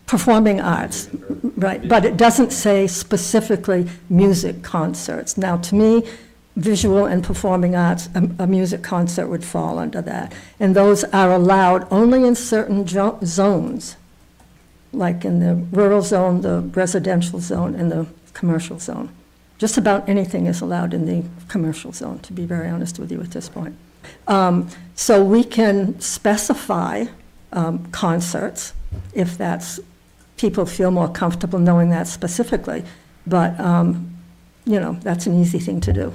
Performing arts, right, but it doesn't say specifically music concerts. Now, to me, visual and performing arts, a music concert would fall under that. And those are allowed only in certain zones, like in the rural zone, the residential zone, and the commercial zone. Just about anything is allowed in the commercial zone, to be very honest with you at this point. So we can specify concerts if that's, people feel more comfortable knowing that specifically. But, that's an easy thing to do.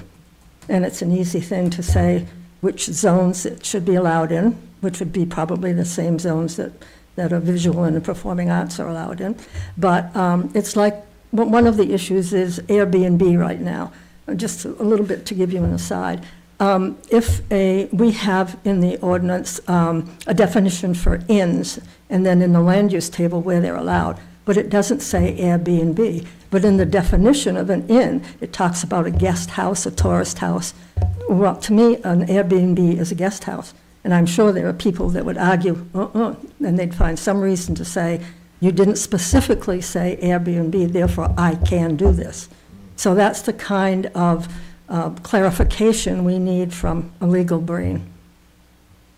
And it's an easy thing to say which zones it should be allowed in, which would be probably the same zones that a visual and performing arts are allowed in. But it's like, one of the issues is Airbnb right now. Just a little bit to give you an aside. We have in the ordinance a definition for inns, and then in the land use table where they're allowed, but it doesn't say Airbnb. But in the definition of an inn, it talks about a guest house, a tourist house. Well, to me, an Airbnb is a guest house, and I'm sure there are people that would argue, and they'd find some reason to say, you didn't specifically say Airbnb, therefore I can do this. So that's the kind of clarification we need from a legal brain.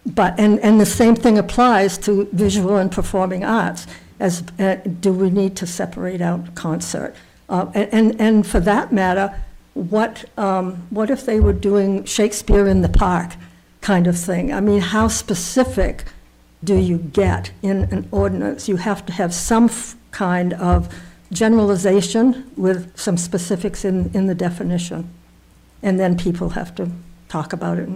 But, and the same thing applies to visual and performing arts, as do we need to separate out concert? And for that matter, what if they were doing Shakespeare in the Park kind of thing? I mean, how specific do you get in an ordinance? You have to have some kind of generalization with some specifics in the definition. And then people have to talk about it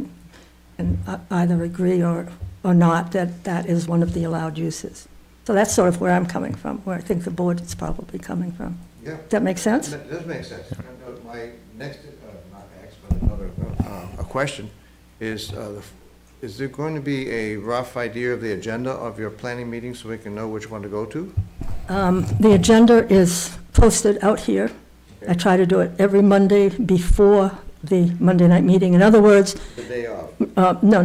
and either agree or not that that is one of the allowed uses. So that's sort of where I'm coming from, where I think the board is probably coming from. Yeah. Does that make sense? That does make sense. And, my next, not next, but another a question is there going to be a rough idea of the agenda of your planning meeting so we can know which one to go to? The agenda is posted out here. I try to do it every Monday before the Monday night meeting. In other words, The day of. no,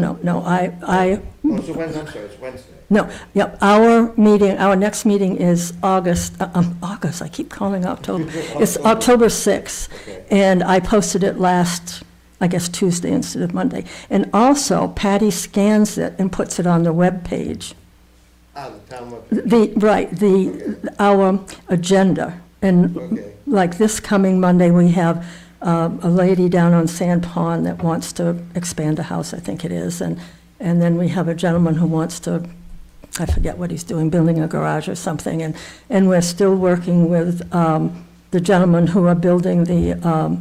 Oh, so Wednesday, I'm sorry, it's Wednesday. no, yep, our next meeting is August, I keep calling October. It's October 6th, Okay. and I posted it last, I guess, Tuesday instead of Monday. And also, Patty scans it and puts it on the webpage. The town webpage. Our agenda. And Okay. like this coming Monday, we have a lady down on Sand Pond that wants to expand a house, I think it is. And then we have a gentleman who wants to, I forget what he's doing, building a garage or something. And we're still working with the gentlemen who are building the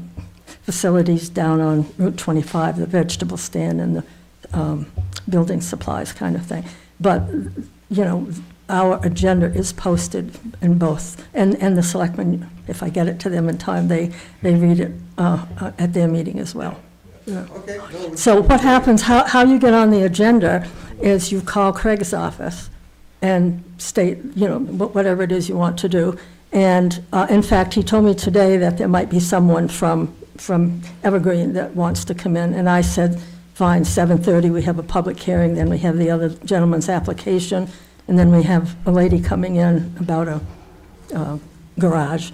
facilities down on Route 25, the vegetable stand and the building supplies kind of thing. But, our agenda is posted in both, and the selectmen, if I get it to them in time, they read it at their meeting as well. Yeah. Okay. No, So what happens, how you get on the agenda is you call Craig's office and state, whatever it is you want to do. And in fact, he told me today that there might be someone from Evergreen that wants to come in. And I said, fine, 7:30, we have a public hearing, then we have the other gentleman's application, and then we have a lady coming in about a garage.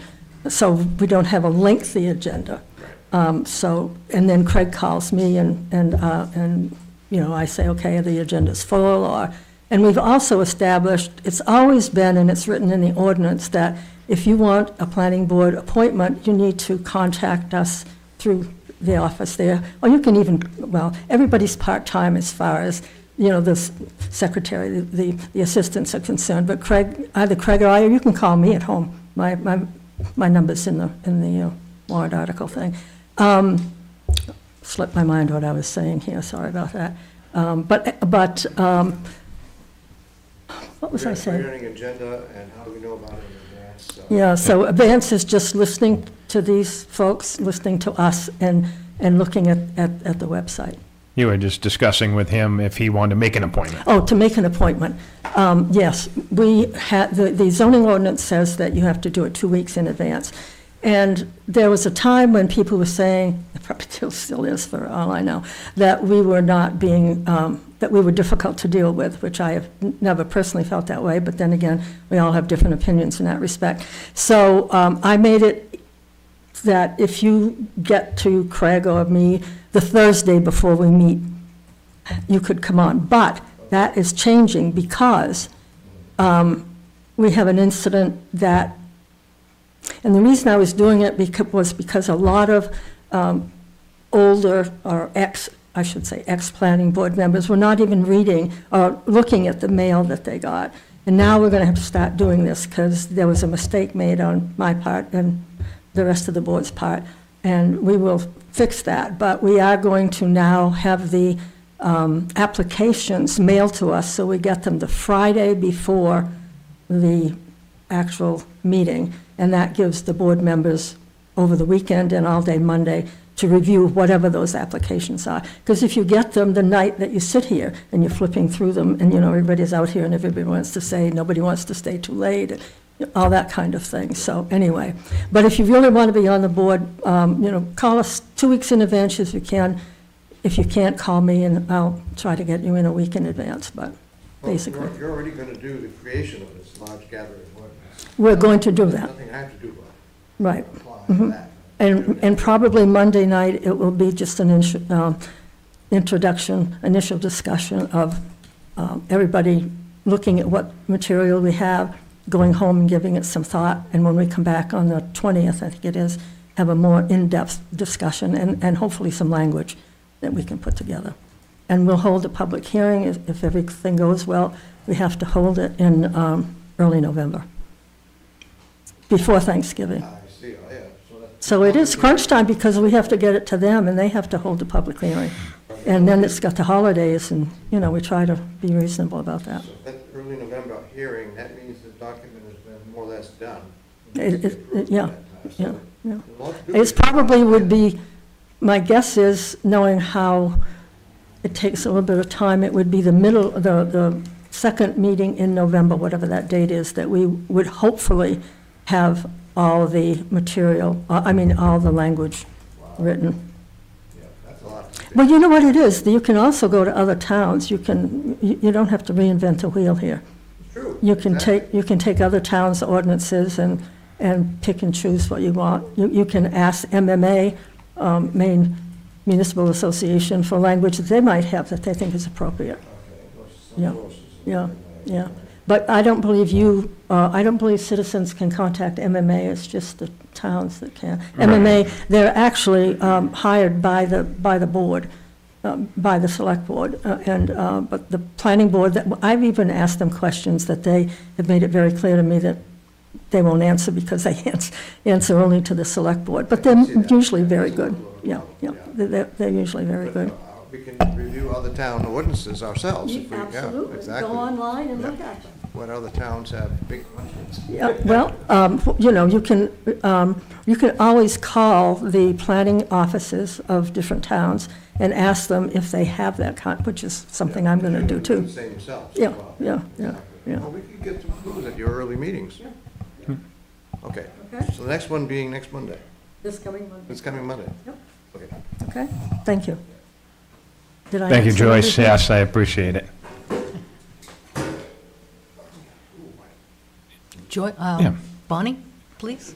So we don't have a lengthy agenda. So, and then Craig calls me and, you know, I say, okay, the agenda's full, and we've also established, it's always been, and it's written in the ordinance, that if you want a planning board appointment, you need to contact us through the office there, or you can even, well, everybody's part-time as far as, you know, the secretary, the assistants are concerned, but Craig, either Craig or I, or you can call me at home. My number's in the warrant article thing. Slipped my mind what I was saying here, sorry about that. What was I saying? Creating agenda, and how do we know about it in advance? So- Yeah, so advance is just listening to these folks, listening to us, and looking at the website. You were just discussing with him if he wanted to make an appointment. Oh, to make an appointment. Yes, we had, the zoning ordinance says that you have to do it 2 weeks in advance. And there was a time when people were saying, it probably still is for all I know, that we were not being, that we were difficult to deal with, which I have never personally felt that way, but then again, we all have different opinions in that respect. So I made it that if you get to Craig or me the Thursday before we meet, you could come on. But that is changing because we have an incident that, and the reason I was doing it was because a lot of older, or I should say ex-planning board members were not even reading or looking at the mail that they got. And now we're going to have to start doing this because there was a mistake made on my part and the rest of the board's part, and we will fix that. But we are going to now have the applications mailed to us, so we get them the Friday before the actual meeting, and that gives the board members over the weekend and all day Monday to review whatever those applications are. Because if you get them the night that you sit here and you're flipping through them, and, you know, everybody's out here and everybody wants to say, nobody wants to stay too late, all that kind of thing. So anyway, but if you really want to be on the board, you know, call us 2 weeks in advance if you can. If you can't, call me and I'll try to get you in a week in advance, but Well, basically. You're already going to do the creation of this large gathering ordinance. We're going to do There's that, nothing I have to do right. but apply that. And probably Monday night, it will be just an introduction, initial discussion of everybody looking at what material we have, going home and giving it some thought, and when we come back on the 20th, I think it is, have a more in-depth discussion and hopefully some language that we can put together. And we'll hold a public hearing if everything goes well. We have to hold it in early November, before Thanksgiving. I see, oh, yeah. So that's- So it is crunch time because we have to get it to them and they have to hold a public hearing. And then it's got the holidays and, you know, we try to be reasonable about that. So that early November hearing, that means the document has been more or less done. Yeah, So yeah, yeah. a lot to do. It's probably would be, my guess is, knowing how it takes a little bit of time, it would be the second meeting in November, whatever that date is, that we would hopefully have all the material, all the language written. Yeah, that's a lot. Well, you know what it is, you can also go to other towns, you don't have to reinvent the wheel here. True. You can exactly. take other towns' ordinances and pick and choose what you want. You can ask MMA, Maine Municipal Association, for language that they might have that they think is appropriate. Yeah, yeah, yeah. But I don't believe citizens can contact MMA, it's just the towns that can. MMA, they're actually hired by the board, by the select board, but the planning board, I've even asked them questions that they have made it very clear to me that they won't answer because they answer only to the select board. But they're usually very good, yeah, they're usually very good. We can review other town ordinances ourselves if we, yeah, exactly. Go online and look at them. What other towns have big questions? Yeah, well, you know, you can always call the planning offices of different towns and ask them if they have that which is something I'm going to do too. Say yourselves. Yeah, as well. yeah, yeah, Exactly. yeah. Well, we could get some clues at your early meetings. Okay, Okay. so the next one being next Monday, This coming Monday. it's coming Monday. Yep. Okay. Okay, thank you. Did I Thank you, answer Joyce. everything? Yes, I appreciate it. Yeah. Bonnie, please?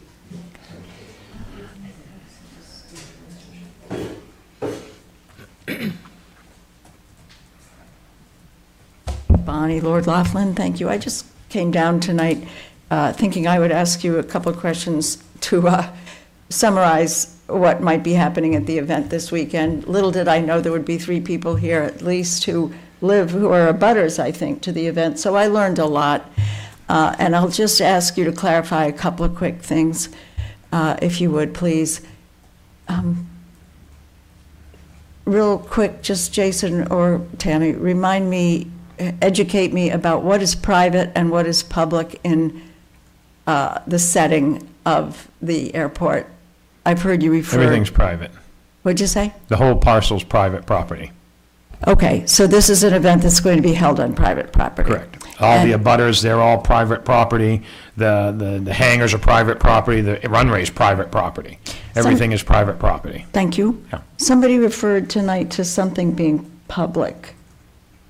Bonnie, Lord Laughlin, thank you. I just came down tonight thinking I would ask you a couple of questions to summarize what might be happening at the event this weekend. Little did I know there would be 3 people here at least who are abutters, I think, to the event. So I learned a lot. And I'll just ask you to clarify a couple of quick things, if you would, please. Real quick, just Jason or Tammy, remind me, educate me about what is private and what is public in the setting of the airport. I've heard you refer. Everything's private. What'd you say? The whole parcel's private property. Okay, so this is an event that's going to be held on private property. Correct. All the And- abutters, they're all private property. The hangars are private property. The runway's private property. Everything is private property. Thank you. Yeah. Somebody referred tonight to something being public.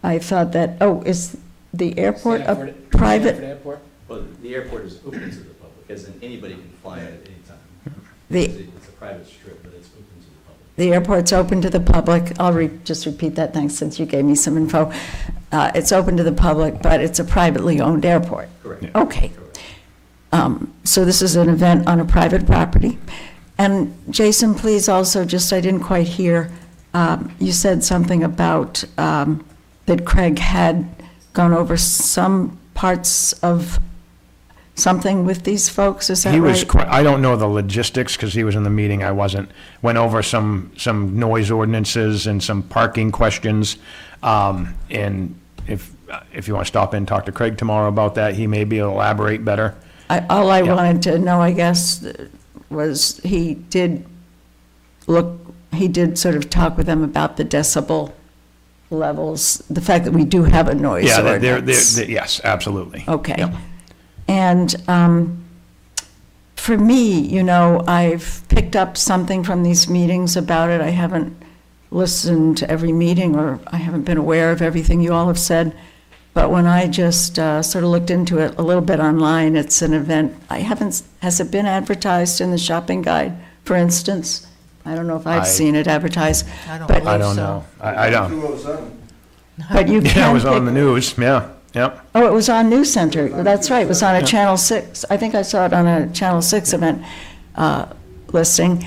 I thought that, is the airport a private? Airport? Well, the airport is open to the public, as in anybody can fly it at any time. The, It's a private strip, but it's open to the public. the airport's open to the public. I'll just repeat that, thanks, since you gave me some info. It's open to the public, but it's a privately owned airport. Correct. Okay. So this is an event on a private property. And Jason, please also, I didn't quite hear, you said something about that Craig had gone over some parts of something with these folks, is that He was, right? I don't know the logistics because he was in the meeting, I wasn't. Went over some noise ordinances and some parking questions. And if you want to stop in and talk to Craig tomorrow about that, he may be able to elaborate better. All I Yeah. wanted to know, I guess, was he did sort of talk with them about the decibel levels, the fact that we do have a noise Yeah, ordinance. yes, absolutely. Okay. Yep. And for me, I've picked up something from these meetings about it. I haven't listened to every meeting, or I haven't been aware of everything you all have said. But when I just sort of looked into it a little bit online, it's an event. Has it been advertised in the shopping guide, for instance? I don't know if I've seen it advertised. I don't but- believe I don't so. know. I don't. 207. But you Yeah, it can was on the pick, news, yeah, yep. oh, it was on News Center. That's right, it was on a Channel 6. I think I saw it on a Channel 6 event listing.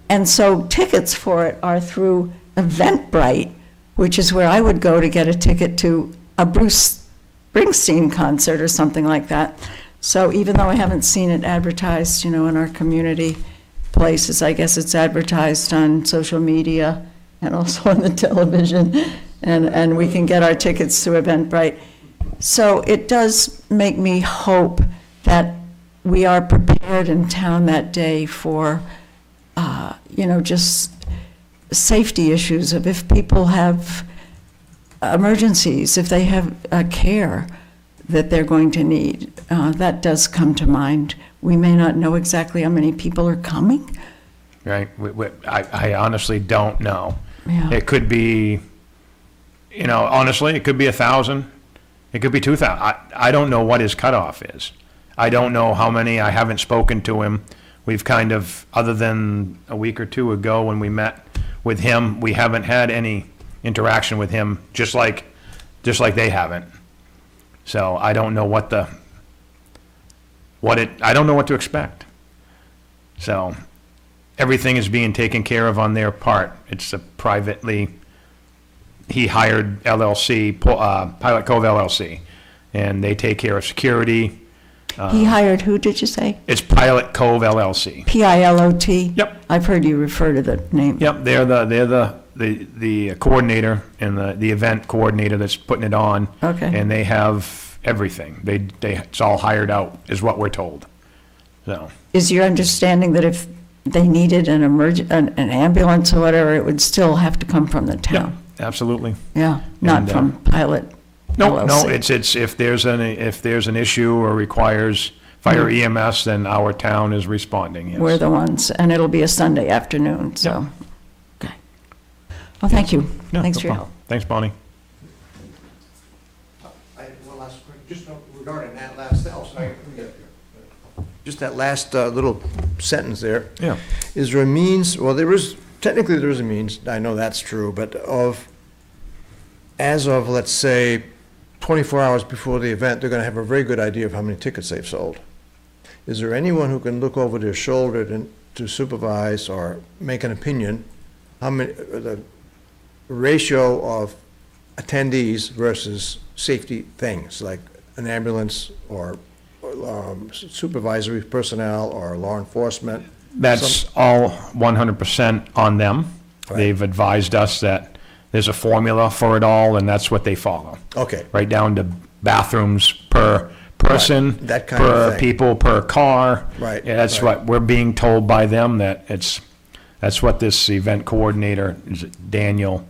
And so tickets for it are through Eventbrite, which is where I would go to get a ticket to a Bruce Springsteen concert or something like that. So even though I haven't seen it advertised, in our community places, I guess it's advertised on social media and also on the television, and we can get our tickets through Eventbrite. So it does make me hope that we are prepared in town that day for, just safety issues of if people have emergencies, if they have care that they're going to need. That does come to mind. We may not know exactly how many people are coming. Right, I honestly don't know. Yeah. It could be, honestly, it could be 1,000, it could be 2,000. I don't know what his cutoff is. I don't know how many, I haven't spoken to him. We've kind of, other than a week or two ago when we met with him, we haven't had any interaction with him, just like they haven't. So I don't know I don't know what to expect. So everything is being taken care of on their part. It's a privately, he hired LLC, Pilot Cove LLC, and they take care of security. He hired who, did you say? It's Pilot Cove LLC. Pilot? Yep. I've heard you refer to the name. Yep, they're the coordinator and the event coordinator that's putting it on. Okay. And they have everything. It's all hired out, is what we're told. So, Is your understanding that if they needed an ambulance or whatever, it would still have to come from the yeah, town? absolutely. Yeah, not And, from Pilot No, LLC. it's if there's an issue or requires fire EMS, then our town is responding, yes. We're the ones, and it'll be a Sunday afternoon, so, okay. Well, thank you. Yeah, Thanks no for your problem. help. Thanks, Bonnie. One last quick, just regarding that last, just that last little sentence there. Yeah. Is there a means, well, technically there is a means, I know that's true, but as of, let's say, 24 hours before the event, they're going to have a very good idea of how many tickets they've sold. Is there anyone who can look over their shoulder to supervise or make an opinion, how many, the ratio of attendees versus safety things, like an ambulance or supervisory personnel or law enforcement? That's all 100% on them. Right. They've advised us that there's a formula for it all, and that's what they follow. Okay, Right down to bathrooms per person, Right, that kind of per thing. people, per car. Right, Yeah, that's right. what we're being told by them, that that's what this event coordinator, is it Daniel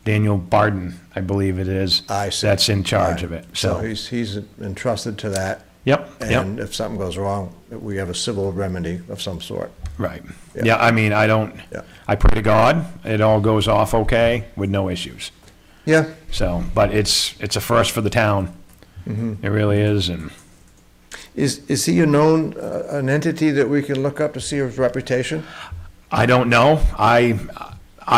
Barden, I believe it is. I see. That's in charge Right. of it, So so. he's entrusted to that, Yep, and yep, if something goes wrong, we have a civil remedy of some sort. right. Yeah. Yeah, I mean, Yeah. I pray to God, it all goes off okay with no issues. Yeah, So, but it's a first for the town. Mm-hmm. It really is, and is he a known, an entity that we can look up to see his reputation? I don't know. I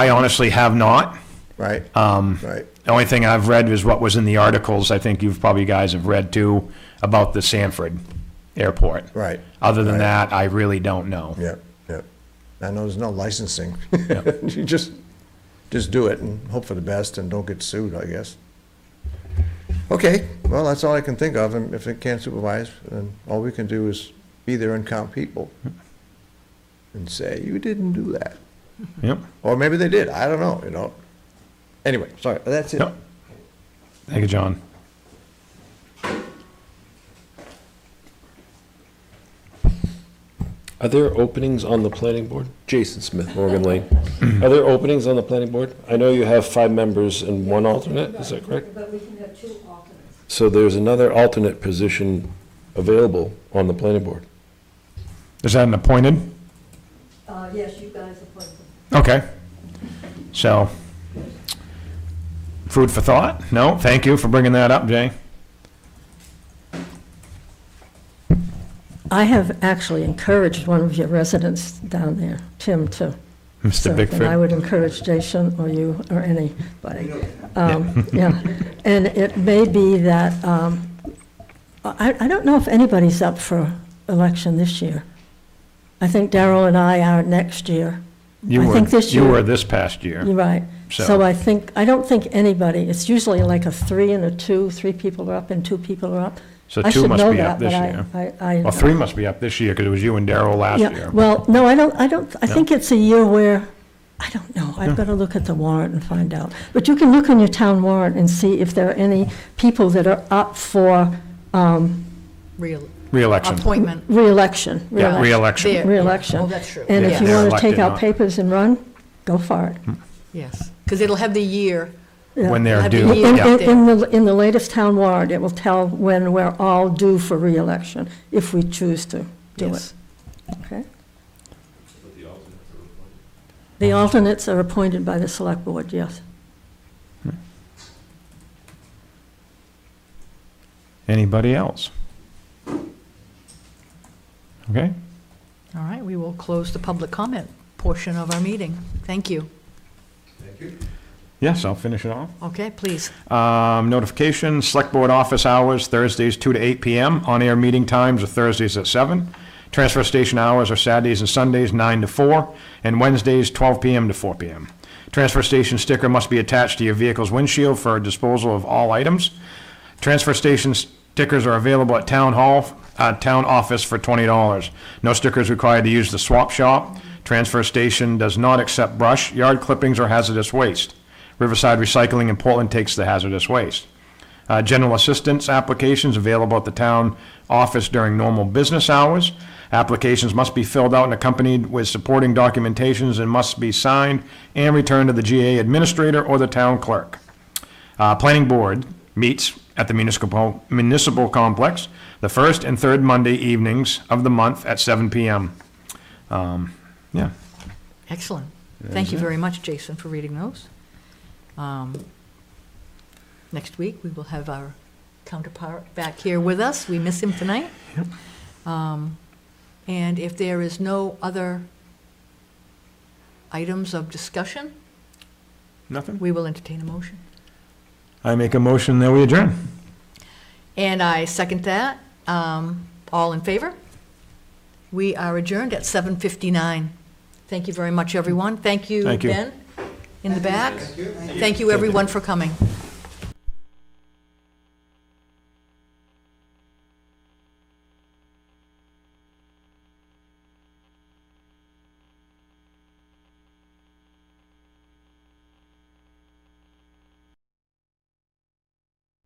honestly have not. Right, Um, right, The only thing I've read is what was in the articles, I think you've probably guys have read too, about the Sanford Airport. right. Other than right. that, I really don't know. Yep, yep. I know there's no licensing. Yep. You just do it and hope for the best and don't get sued, I guess. Okay, well, that's all I can think of, and if they can't supervise, then all we can do is be there and count people and say, you didn't do that. Yep, Or maybe they did, I don't know, you know. Anyway, sorry, that's it. yep. Thank you, John. Are there openings on the planning board? Jason Smith, Morgan Lane. Are there openings on the planning board? I know you have 5 members and 1 alternate, is that correct? But we can have 2 alternates. So there's another alternate position available on the planning board. Is that an appointed? Yes, you guys appoint them. Okay. So, food for thought? No, thank you for bringing that up, Jay. I have actually encouraged one of your residents down there, Tim, to Mr. serve, and I Bickford. would encourage Jason or you or anybody. Yeah, and it may be that, I don't know if anybody's up for election this year. I think Darrell and I are next year. You I were, think this you year- were this past year. You're right. So- So I don't think anybody, it's usually like a 3 and a 2, 3 people are up and 2 people are up. So I 2 should must know be that, up this but year. I. Well, 3 must be up this year, because it was you and Darrell last Yeah, year. well, no, I think it's a year where, I don't know, I've got to look at the warrant and find out. But you can look on your town warrant and see if there are any people that are up for Real Re-election. appointment. reelection. Yeah, re-election. There. Reelection. Oh, that's true. And if Yes. you They're want to take elected, out not- papers and run, go for it. Yes, because it'll have the year. Yeah. When they're Have you- due. Yeah. In the latest town warrant, it will tell when we're all due for reelection, if we choose to do it. Yes. Okay? But the alternates are appointed. The alternates are appointed by the select board, yes. Anybody else? Okay, All right, we will close the public comment portion of our meeting. Thank you. yes, I'll finish it off. Okay, please. Notification, Select Board office hours, Thursdays 2 to 8 p.m. On-air meeting times are Thursdays at 7. Transfer station hours are Saturdays and Sundays 9 to 4, and Wednesdays 12 p.m. to 4 p.m. Transfer station sticker must be attached to your vehicle's windshield for disposal of all items. Transfer station stickers are available at Town Office for $20. No stickers required to use the swap shop. Transfer station does not accept brush, yard clippings, or hazardous waste. Riverside Recycling in Portland takes the hazardous waste. General assistance applications available at the town office during normal business hours. Applications must be filled out and accompanied with supporting documentations and must be signed and returned to the GA administrator or the town clerk. Planning board meets at the municipal complex the first and third Monday evenings of the month at 7 p.m. Yeah. Excellent. Thank you very much, Jason, for reading those. Next week, we will have our counterpart back here with us. We miss him tonight. And if there is no other items of discussion, Nothing? we will entertain a motion. I make a motion that we adjourn. And I second that. All in favor? We are adjourned at 7:59. Thank you very much, everyone. Thank you, Thank you. Ben, in the back. Thank you, everyone, for coming.